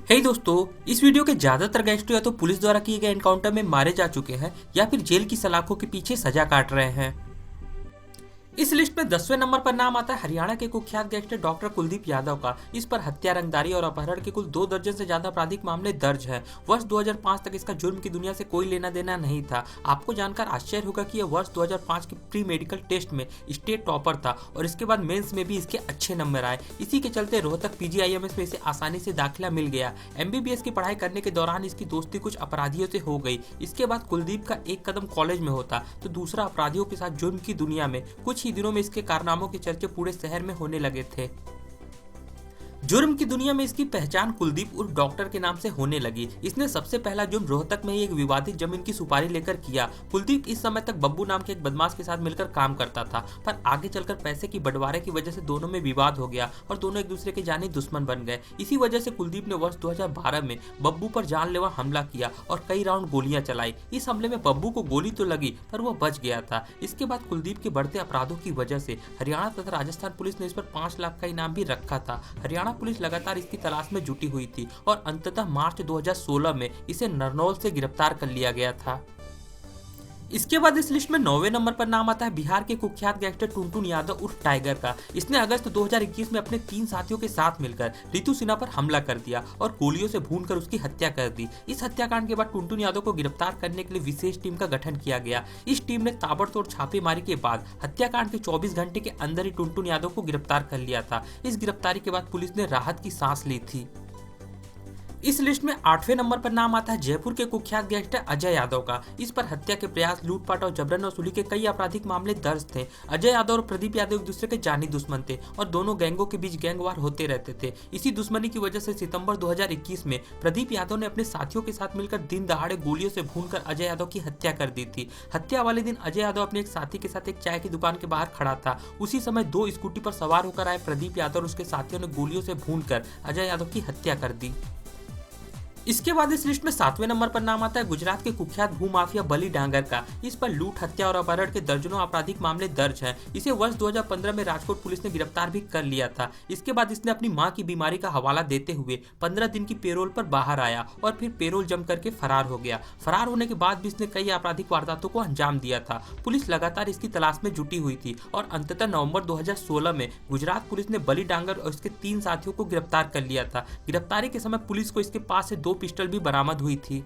दोस्तों, इस वीडियो के ज्यादातर गैंगस्टर या तो पुलिस द्वारा किए गए एनकाउंटर में मारे जा चुके हैं या फिर जेल की सलाखों के पीछे सजा काट रहे हैं। इस लिस्ट में 10वें नंबर पर नाम आता है हरियाणा के कुख्यात गैंगस्टर डॉक्टर कुलदीप यादव का। इस पर हत्या, रंगदारी और अपहरण के कुल 2 दर्जन से ज्यादा आपराधिक मामले दर्ज हैं। वर्ष 2005 तक इसका जुर्म की दुनिया से कोई लेना देना नहीं था। आपको जानकर आश्चर्य होगा कि यह वर्ष 2005 के प्री मेडिकल टेस्ट में स्टेट टॉपर था और इसके बाद मेंस में भी इसके अच्छे नंबर आए। इसी के चलते रोहतक PGIMS में इसे आसानी से दाखिला मिल गया। MBBS की पढ़ाई करने के दौरान इसकी दोस्ती कुछ अपराधियों से हो गई। इसके बाद कुलदीप का एक कदम कॉलेज में होता तो दूसरा अपराधियों के साथ जुर्म की दुनिया में। कुछ ही दिनों में इसके कारनामों के चर्चे पूरे शहर में होने लगे थे। जुर्म की दुनिया में इसकी पहचान कुलदीप उर्फ डॉक्टर के नाम से होने लगी। इसने सबसे पहला जुर्म रोहतक में ही एक विवादित जमीन की सुपारी लेकर किया। कुलदीप इस समय तक बब्बू नाम के एक बदमाश के साथ मिलकर काम करता था, पर आगे चलकर पैसे की बंटवारे की वजह से दोनों में विवाद हो गया और दोनों एक दूसरे के जानी दुश्मन बन गए। इसी वजह से कुलदीप ने वर्ष 2012 में बब्बू पर जानलेवा हमला किया और कई राउंड गोलियां चलाई। इस हमले में बब्बू को गोली तो लगी पर वह बच गया था। इसके बाद कुलदीप के बढ़ते अपराधों की वजह से हरियाणा तथा राजस्थान पुलिस ने इस पर 5 लाख का इनाम भी रखा था। हरियाणा पुलिस लगातार इसकी तलाश में जुटी हुई थी और अंततः मार्च 2016 में इसे नरनौल से गिरफ्तार कर लिया गया था। इसके बाद इस लिस्ट में 9वें नंबर पर नाम आता है बिहार के कुख्यात गैंगस्टर टुनटुन यादव उर्फ टाइगर का। इसने अगस्त 2021 में अपने 3 साथियों के साथ मिलकर रितु सिन्हा पर हमला कर दिया और गोलियों से भूनकर उसकी हत्या कर दी। इस हत्याकांड के बाद टुनटुन यादव को गिरफ्तार करने के लिए विशेष टीम का गठन किया गया। इस टीम ने ताबड़तोड़ छापेमारी के बाद हत्याकांड के 24 घंटे के अंदर ही टुनटुन यादव को गिरफ्तार कर लिया था। इस गिरफ्तारी के बाद पुलिस ने राहत की सांस ली थी। इस लिस्ट में 8वें नंबर पर नाम आता है जयपुर के कुख्यात गैंगस्टर अजय यादव का। इस पर हत्या के प्रयास, लूटपाट और जबरन वसूली के कई आपराधिक मामले दर्ज थे। अजय यादव और प्रदीप यादव एक दूसरे के जानी दुश्मन थे और दोनों गैंगों के बीच गैंगवार होते रहते थे। इसी दुश्मनी की वजह से सितंबर 2021 में प्रदीप यादव ने अपने साथियों के साथ मिलकर दिन दहाड़े गोलियों से भूनकर अजय यादव की हत्या कर दी थी। हत्या वाले दिन अजय यादव अपने एक साथी के साथ एक चाय की दुकान के बाहर खड़ा था। उसी समय 2 स्कूटी पर सवार होकर आए प्रदीप यादव और उसके साथियों ने गोलियों से भूनकर अजय यादव की हत्या कर दी। इसके बाद इस लिस्ट में 7वें नंबर पर नाम आता है गुजरात के कुख्यात भूमाफिया बली डांगर का। इस पर लूट, हत्या और अपहरण के दर्जनों आपराधिक मामले दर्ज हैं। इसे वर्ष 2015 में राजकोट पुलिस ने गिरफ्तार भी कर लिया था। इसके बाद इसने अपनी मां की बीमारी का हवाला देते हुए 15 दिन की पेरोल पर बाहर आया और फिर पेरोल जम करके फरार हो गया। फरार होने के बाद भी इसने कई आपराधिक वारदातों को अंजाम दिया था। पुलिस लगातार इसकी तलाश में जुटी हुई थी और अंततः नवंबर 2016 में गुजरात पुलिस ने बली डांगर और उसके 3 साथियों को गिरफ्तार कर लिया था। गिरफ्तारी के समय पुलिस को इसके पास से 2 पिस्टल भी बरामद हुई थी।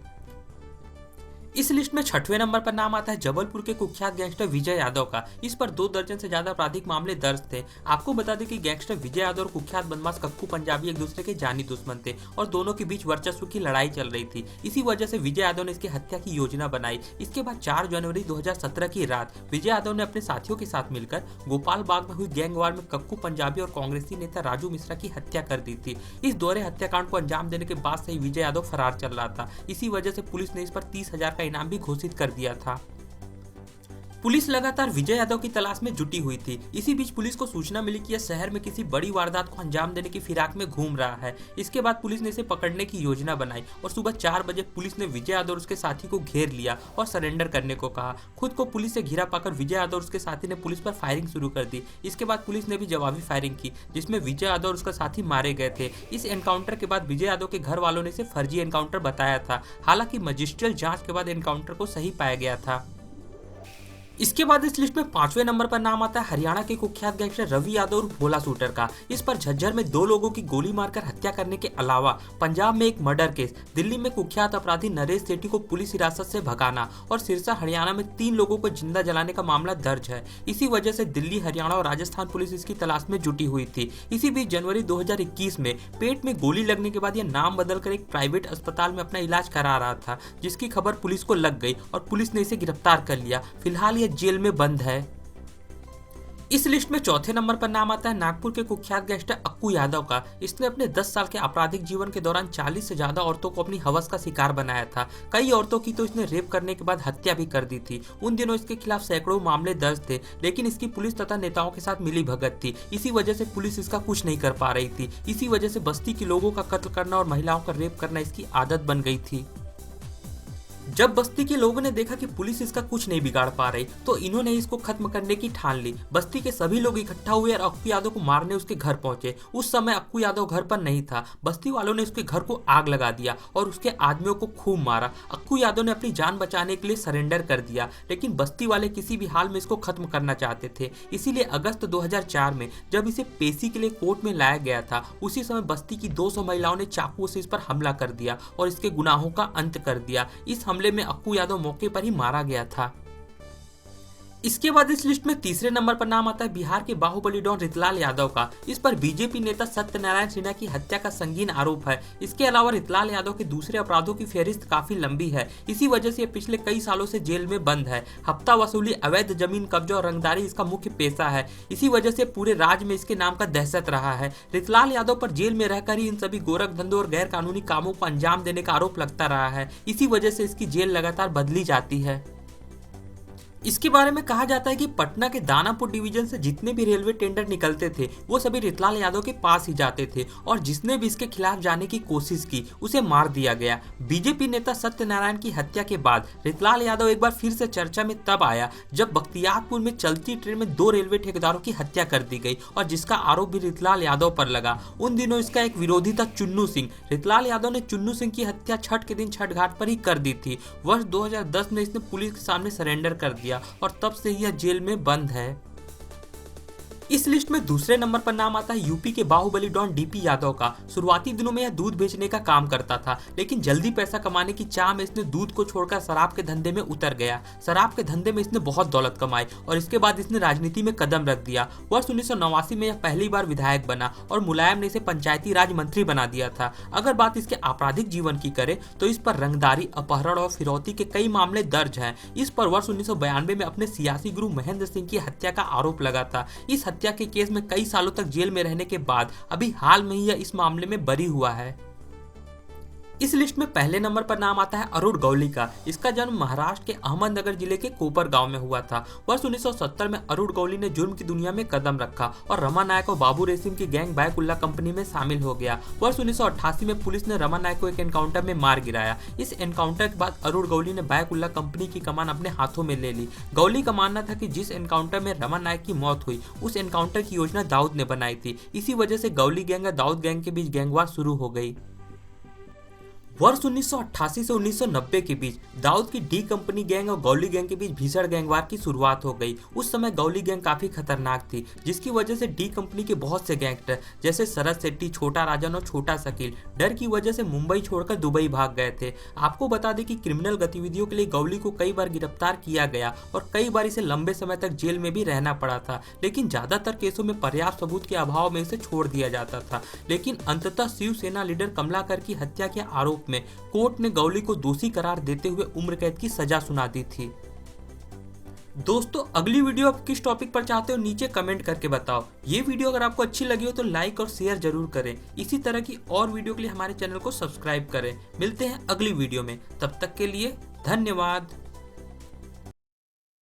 इस लिस्ट में 6वें नंबर पर नाम आता है जबलपुर के कुख्यात गैंगस्टर विजय यादव का। इस पर 2 दर्जन से ज्यादा आपराधिक मामले दर्ज थे। आपको बता दें कि गैंगस्टर विजय यादव और कुख्यात बदमाश कक्कू पंजाबी एक दूसरे के जानी दुश्मन थे और दोनों के बीच वर्चस्व की लड़ाई चल रही थी। इसी वजह से विजय यादव ने इसकी हत्या की योजना बनाई। इसके बाद 4 जनवरी 2017 की रात विजय यादव ने अपने साथियों के साथ मिलकर गोपाल बाग में हुई गैंगवार में कक्कू पंजाबी और कांग्रेसी नेता राजू मिश्रा की हत्या कर दी थी। इस दोहरे हत्याकांड को अंजाम देने के बाद से ही विजय यादव फरार चल रहा था। इसी वजह से पुलिस ने इस पर 30,000 का इनाम भी घोषित कर दिया था। पुलिस लगातार विजय यादव की तलाश में जुटी हुई थी। इसी बीच पुलिस को सूचना मिली कि यह शहर में किसी बड़ी वारदात को अंजाम देने की फिराक में घूम रहा है। इसके बाद पुलिस ने इसे पकड़ने की योजना बनाई और सुबह 4 बजे पुलिस ने विजय यादव और उसके साथी को घेर लिया और सरेंडर करने को कहा। खुद को पुलिस से घिरा पाकर विजय यादव और उसके साथी ने पुलिस पर फायरिंग शुरू कर दी। इसके बाद पुलिस ने भी जवाबी फायरिंग की जिसमें विजय यादव और उसका साथी मारे गए थे। इस एनकाउंटर के बाद विजय यादव के घर वालों ने इसे फर्जी एनकाउंटर बताया था। हालांकि मजिस्ट्रियल जांच के बाद एनकाउंटर को सही पाया गया था। इसके बाद इस लिस्ट में 5वें नंबर पर नाम आता है हरियाणा के कुख्यात गैंगस्टर रवि यादव और भोला शूटर का। इस पर झज्जर में 2 लोगों की गोली मारकर हत्या करने के अलावा पंजाब में एक मर्डर केस, दिल्ली में कुख्यात अपराधी नरेश सेठी को पुलिस हिरासत से भगाना और सिरसा हरियाणा में 3 लोगों को जिंदा जलाने का मामला दर्ज है। इसी वजह से दिल्ली, हरियाणा और राजस्थान पुलिस इसकी तलाश में जुटी हुई थी। इसी बीच जनवरी 2021 में पेट में गोली लगने के बाद यह नाम बदलकर एक प्राइवेट अस्पताल में अपना इलाज करा रहा था, जिसकी खबर पुलिस को लग गई और पुलिस ने इसे गिरफ्तार कर लिया। फिलहाल यह जेल में बंद है। इस लिस्ट में 4थे नंबर पर नाम आता है नागपुर के कुख्यात गैंगस्टर अक्कू यादव का। इसने अपने 10 साल के आपराधिक जीवन के दौरान 40 से ज्यादा औरतों को अपनी हवस का शिकार बनाया था। कई औरतों की तो इसने रेप करने के बाद हत्या भी कर दी थी। उन दिनों इसके खिलाफ सैकड़ों मामले दर्ज थे, लेकिन इसकी पुलिस तथा नेताओं के साथ मिली भगत थी। इसी वजह से पुलिस इसका कुछ नहीं कर पा रही थी। इसी वजह से बस्ती के लोगों का कत्ल करना और महिलाओं का रेप करना इसकी आदत बन गई थी। जब बस्ती के लोगों ने देखा कि पुलिस इसका कुछ नहीं बिगाड़ पा रही तो इन्होंने इसको खत्म करने की ठान ली। बस्ती के सभी लोग इकट्ठा हुए और अक्कू यादव को मारने उसके घर पहुंचे। उस समय अक्कू यादव घर पर नहीं था। बस्ती वालों ने उसके घर को आग लगा दिया और उसके आदमियों को खूब मारा। अक्कू यादव ने अपनी जान बचाने के लिए सरेंडर कर दिया, लेकिन बस्ती वाले किसी भी हाल में इसको खत्म करना चाहते थे। इसीलिए अगस्त 2004 में जब इसे पेशी के लिए कोर्ट में लाया गया था, उसी समय बस्ती की 200 महिलाओं ने चाकुओं से इस पर हमला कर दिया और इसके गुनाहों का अंत कर दिया। इस हमले में अक्कू यादव मौके पर ही मारा गया था। इसके बाद इस लिस्ट में तीसरे नंबर पर नाम आता है बिहार के बाहुबली डॉन रितलाल यादव का। इस पर बीजेपी नेता सत्यनारायण सिन्हा की हत्या का संगीन आरोप है। इसके अलावा रितलाल यादव के दूसरे अपराधों की फहरिस्त काफी लंबी है। इसी वजह से ये पिछले कई सालों से जेल में बंद है। हफ्ता वसूली, अवैध जमीन कब्जा और रंगदारी इसका मुख्य पेशा है। इसी वजह से पूरे राज्य में इसके नाम का दहशत रहा है। रितलाल यादव पर जेल में रहकर ही इन सभी गोरख धंधों और गैर कानूनी कामों को अंजाम देने का आरोप लगता रहा है। इसी वजह से इसकी जेल लगातार बदली जाती है। इसके बारे में कहा जाता है कि पटना के दानापुर डिवीजन से जितने भी रेलवे टेंडर निकलते थे वो सभी रितलाल यादव के पास ही जाते थे और जिसने भी इसके खिलाफ जाने की कोशिश की उसे मार दिया गया। बीजेपी नेता सत्यनारायण की हत्या के बाद रितलाल यादव एक बार फिर से चर्चा में तब आया जब बख्तियारपुर में चलती ट्रेन में 2 रेलवे ठेकेदारों की हत्या कर दी गई और जिसका आरोप भी रितलाल यादव पर लगा। उन दिनों इसका एक विरोधी था चुन्नू सिंह। रितलाल यादव ने चुन्नू सिंह की हत्या छठ के दिन छठ घाट पर ही कर दी थी। वर्ष 2010 में इसने पुलिस के सामने सरेंडर कर दिया और तब से यह जेल में बंद है। इस लिस्ट में दूसरे नंबर पर नाम आता है यूपी के बाहुबली डॉन डीपी यादव का। शुरुआती दिनों में यह दूध बेचने का काम करता था, लेकिन जल्दी पैसा कमाने की चाह में इसने दूध को छोड़कर शराब के धंधे में उतर गया। शराब के धंधे में इसने बहुत दौलत कमाई और इसके बाद इसने राजनीति में कदम रख दिया। वर्ष 1989 में यह पहली बार विधायक बना और मुलायम ने इसे पंचायती राज मंत्री बना दिया था। अगर बात इसके आपराधिक जीवन की करें तो इस पर रंगदारी, अपहरण और फिरौती के कई मामले दर्ज हैं। इस पर वर्ष 1992 में अपने सियासी गुरु महेंद्र सिंह की हत्या का आरोप लगा था। इस हत्या के केस में कई सालों तक जेल में रहने के बाद अभी हाल में ही यह इस मामले में बरी हुआ है। इस लिस्ट में पहले नंबर पर नाम आता है अरुण गौली का। इसका जन्म महाराष्ट्र के अहमदनगर जिले के कोपर गांव में हुआ था। वर्ष 1970 में अरुण गौली ने जुर्म की दुनिया में कदम रखा और रमा नायक और बाबू रेसिम की गैंग बैकुल्ला कंपनी में शामिल हो गया। वर्ष 1988 में पुलिस ने रमा नायक को एक एनकाउंटर में मार गिराया। इस एनकाउंटर के बाद अरुण गौली ने बैकुल्ला कंपनी की कमान अपने हाथों में ले ली। गौली का मानना था कि जिस एनकाउंटर में रमा नायक की मौत हुई उस एनकाउंटर की योजना दाऊद ने बनाई थी। इसी वजह से गौली गैंग और दाऊद गैंग के बीच गैंगवार शुरू हो गई। वर्ष 1988 से 1990 के बीच दाऊद की डी कंपनी गैंग और गौली गैंग के बीच भीषण गैंगवार की शुरुआत हो गई। उस समय गौली गैंग काफी खतरनाक थी, जिसकी वजह से डी कंपनी के बहुत से गैंगस्टर जैसे शरद शेट्टी, छोटा राजन और छोटा शकील डर की वजह से मुंबई छोड़कर दुबई भाग गए थे। आपको बता दें कि क्रिमिनल गतिविधियों के लिए गौली को कई बार गिरफ्तार किया गया और कई बार इसे लंबे समय तक जेल में भी रहना पड़ा था, लेकिन ज्यादातर केसों में पर्याप्त सबूत के अभाव में इसे छोड़ दिया जाता था। लेकिन अंततः शिवसेना लीडर कमलाकर की हत्या के आरोप में कोर्ट ने गौली को दोषी करार देते हुए उम्र कैद की सजा सुना दी थी। दोस्तों, अगली वीडियो आप किस टॉपिक पर चाहते हो नीचे कमेंट करके बताओ। ये वीडियो अगर आपको अच्छी लगी हो तो लाइक और शेयर जरूर करें। इसी तरह की और वीडियो के लिए हमारे चैनल को सब्सक्राइब करें। मिलते हैं अगली वीडियो में, तब तक के लिए धन्यवाद।